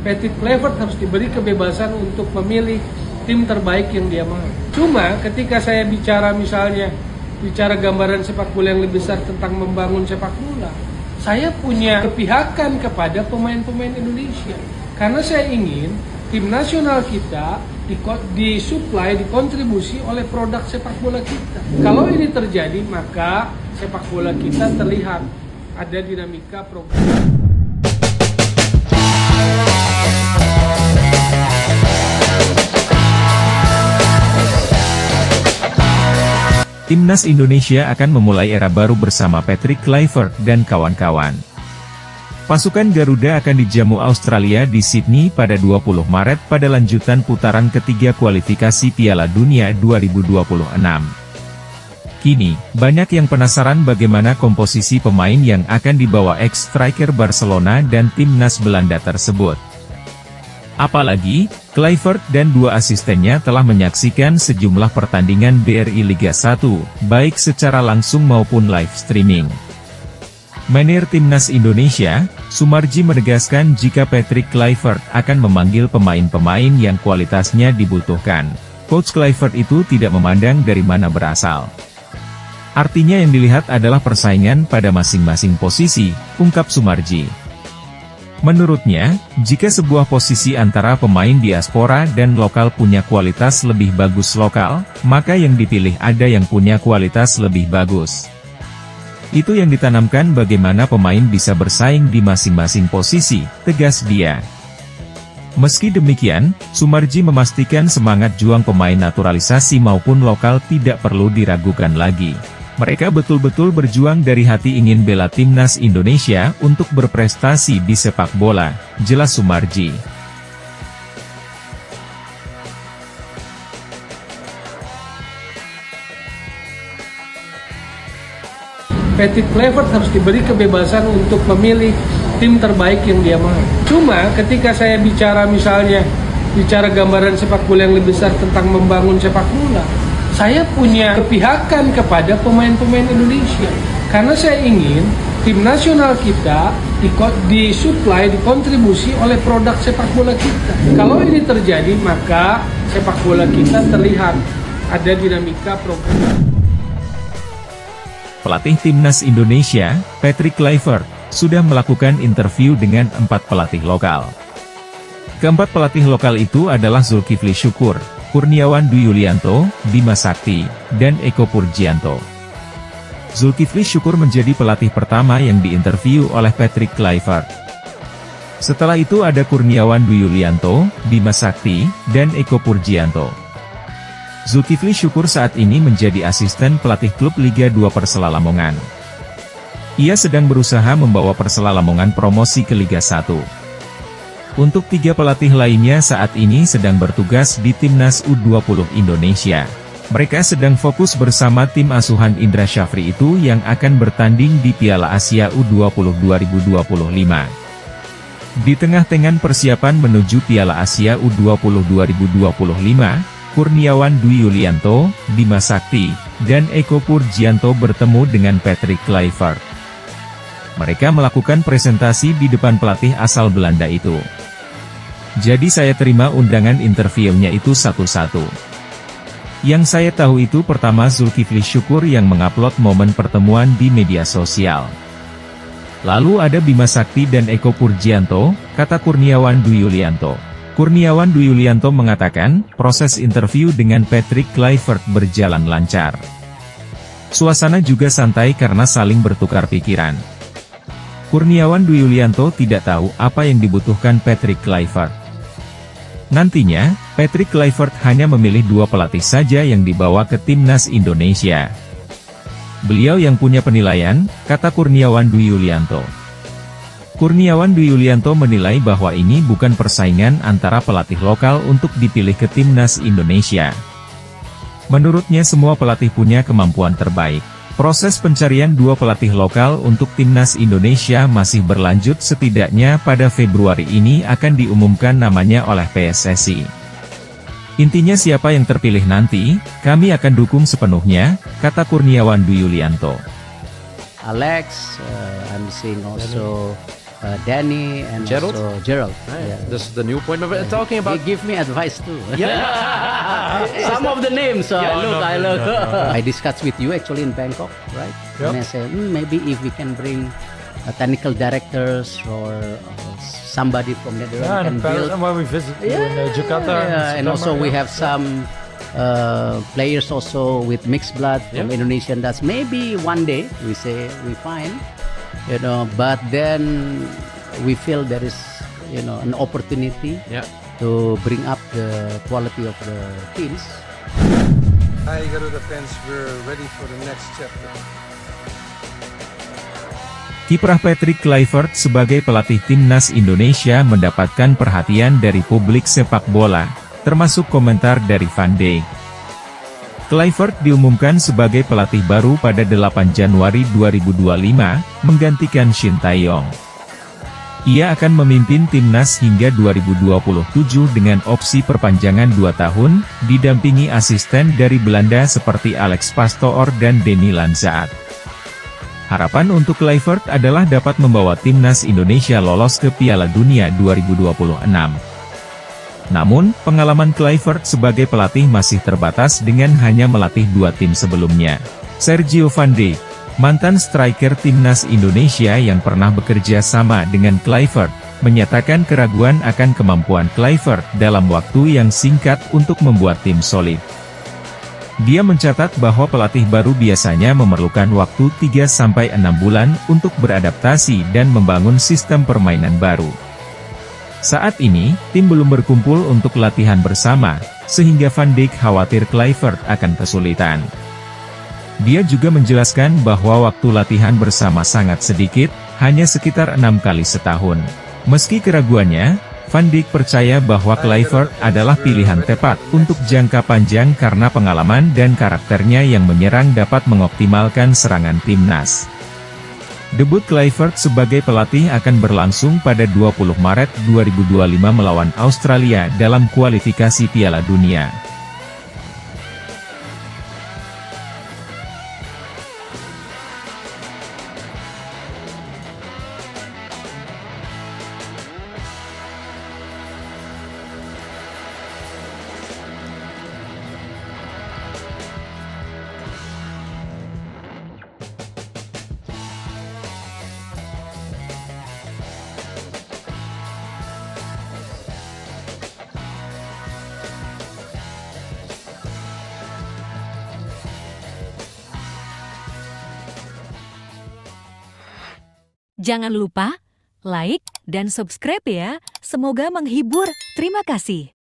Patrick Kluivert harus diberi kebebasan untuk memilih tim terbaik yang dia mau. Cuma ketika saya bicara gambaran sepak bola yang lebih besar tentang membangun sepak bola, saya punya kepihakan kepada pemain-pemain Indonesia. Karena saya ingin tim nasional kita disuplai, dikontribusi oleh produk sepak bola kita. Kalau ini terjadi, maka sepak bola kita terlihat ada dinamika program. Timnas Indonesia akan memulai era baru bersama Patrick Kluivert dan kawan-kawan. Pasukan Garuda akan dijamu Australia di Sydney pada 20 Maret pada lanjutan putaran ketiga kualifikasi Piala Dunia 2026. Kini, banyak yang penasaran bagaimana komposisi pemain yang akan dibawa ex-striker Barcelona dan Timnas Belanda tersebut. Apalagi, Kluivert dan dua asistennya telah menyaksikan sejumlah pertandingan BRI Liga 1, baik secara langsung maupun live streaming. Manajer Timnas Indonesia, Sumarji menegaskan jika Patrick Kluivert akan memanggil pemain-pemain yang kualitasnya dibutuhkan. Coach Kluivert itu tidak memandang dari mana berasal. Artinya yang dilihat adalah persaingan pada masing-masing posisi, ungkap Sumarji. Menurutnya, jika sebuah posisi antara pemain diaspora dan lokal punya kualitas lebih bagus lokal, maka yang dipilih ada yang punya kualitas lebih bagus. Itu yang ditanamkan bagaimana pemain bisa bersaing di masing-masing posisi, tegas dia. Meski demikian, Sumarji memastikan semangat juang pemain naturalisasi maupun lokal tidak perlu diragukan lagi. Mereka betul-betul berjuang dari hati ingin bela Timnas Indonesia untuk berprestasi di sepak bola, jelas Sumarji. Patrick Kluivert harus diberi kebebasan untuk memilih tim terbaik yang dia mau. Cuma ketika saya bicara gambaran sepak bola yang lebih besar tentang membangun sepak bola, saya punya kepihakan kepada pemain-pemain Indonesia. Karena saya ingin tim nasional kita disuplai, dikontribusi oleh produk sepak bola kita. Kalau ini terjadi, maka sepak bola kita terlihat ada dinamika program. Pelatih Timnas Indonesia, Patrick Kluivert, sudah melakukan interview dengan 4 pelatih lokal. Keempat pelatih lokal itu adalah Zulkifli Syukur, Kurniawan Dwi Yulianto, Bima Sakti, dan Eko Purjianto. Zulkifli Syukur menjadi pelatih pertama yang diinterview oleh Patrick Kluivert. Setelah itu ada Kurniawan Dwi Yulianto, Bima Sakti, dan Eko Purjianto. Zulkifli Syukur saat ini menjadi asisten pelatih klub Liga 2 Persela Lamongan. Ia sedang berusaha membawa Persela Lamongan promosi ke Liga 1. Untuk 3 pelatih lainnya saat ini sedang bertugas di Timnas U20 Indonesia. Mereka sedang fokus bersama tim asuhan Indra Syafri itu yang akan bertanding di Piala Asia U20 2025. Di tengah-tengah persiapan menuju Piala Asia U20 2025, Kurniawan Dwi Yulianto, Bima Sakti, dan Eko Purjianto bertemu dengan Patrick Kluivert. Mereka melakukan presentasi di depan pelatih asal Belanda itu. Jadi saya terima undangan interviewnya itu satu-satu. Yang saya tahu itu pertama Zulkifli Syukur yang mengupload momen pertemuan di media sosial. Lalu ada Bima Sakti dan Eko Purjianto, kata Kurniawan Dwi Yulianto. Kurniawan Dwi Yulianto mengatakan, proses interview dengan Patrick Kluivert berjalan lancar. Suasana juga santai karena saling bertukar pikiran. Kurniawan Dwi Yulianto tidak tahu apa yang dibutuhkan Patrick Kluivert. Nantinya, Patrick Kluivert hanya memilih 2 pelatih saja yang dibawa ke Timnas Indonesia. Beliau yang punya penilaian, kata Kurniawan Dwi Yulianto. Kurniawan Dwi Yulianto menilai bahwa ini bukan persaingan antara pelatih lokal untuk dipilih ke Timnas Indonesia. Menurutnya semua pelatih punya kemampuan terbaik. Proses pencarian 2 pelatih lokal untuk Timnas Indonesia masih berlanjut, setidaknya pada Februari ini akan diumumkan namanya oleh PSSI. Intinya siapa yang terpilih nanti, kami akan dukung sepenuhnya, kata Kurniawan Dwi Yulianto. Alex, I'm seeing also Danny and Gerald? also Gerald. Right. Yeah. This is the new point of it. Talking about They give me advice too. yeah. Some of the names. So Yeah, I look. no. I discussed with you actually in Bangkok, right? Yep. And I said maybe if we can bring technical directors or somebody from Netherlands Yeah, can in Paris, build. and when we visit you in Jakarta. Yeah, and also we have some players also with mixed blood from Yeah. Indonesian. That's maybe one day we say we find, but then we feel there is, an opportunity Yeah. to bring up the quality of the teams. Hi Garuda fans, we're ready for the next chapter. Kiprah Patrick Kluivert sebagai pelatih timnas Indonesia mendapatkan perhatian dari publik sepak bola, termasuk komentar dari Van Dijk. Kluivert diumumkan sebagai pelatih baru pada 8 Januari 2025, menggantikan Shin Tae-yong. Ia akan memimpin timnas hingga 2027 dengan opsi perpanjangan 2 tahun, didampingi asisten dari Belanda seperti Alex Pastoor dan Denny Lanzaat. Harapan untuk Kluivert adalah dapat membawa timnas Indonesia lolos ke Piala Dunia 2026. Namun, pengalaman Kluivert sebagai pelatih masih terbatas dengan hanya melatih 2 tim sebelumnya. Sergio Van Dijk, mantan striker timnas Indonesia yang pernah bekerja sama dengan Kluivert, menyatakan keraguan akan kemampuan Kluivert dalam waktu yang singkat untuk membuat tim solid. Dia mencatat bahwa pelatih baru biasanya memerlukan waktu 3-6 bulan untuk beradaptasi dan membangun sistem permainan baru. Saat ini, tim belum berkumpul untuk latihan bersama, sehingga Van Dijk khawatir Kluivert akan kesulitan. Dia juga menjelaskan bahwa waktu latihan bersama sangat sedikit, hanya sekitar 6 kali setahun. Meski keraguannya, Van Dijk percaya bahwa Kluivert adalah pilihan tepat untuk jangka panjang karena pengalaman dan karakternya yang menyerang dapat mengoptimalkan serangan timnas. Debut Kluivert sebagai pelatih akan berlangsung pada 20 Maret 2025 melawan Australia dalam kualifikasi Piala Dunia. Jangan lupa like dan subscribe ya. Semoga menghibur. Terima kasih.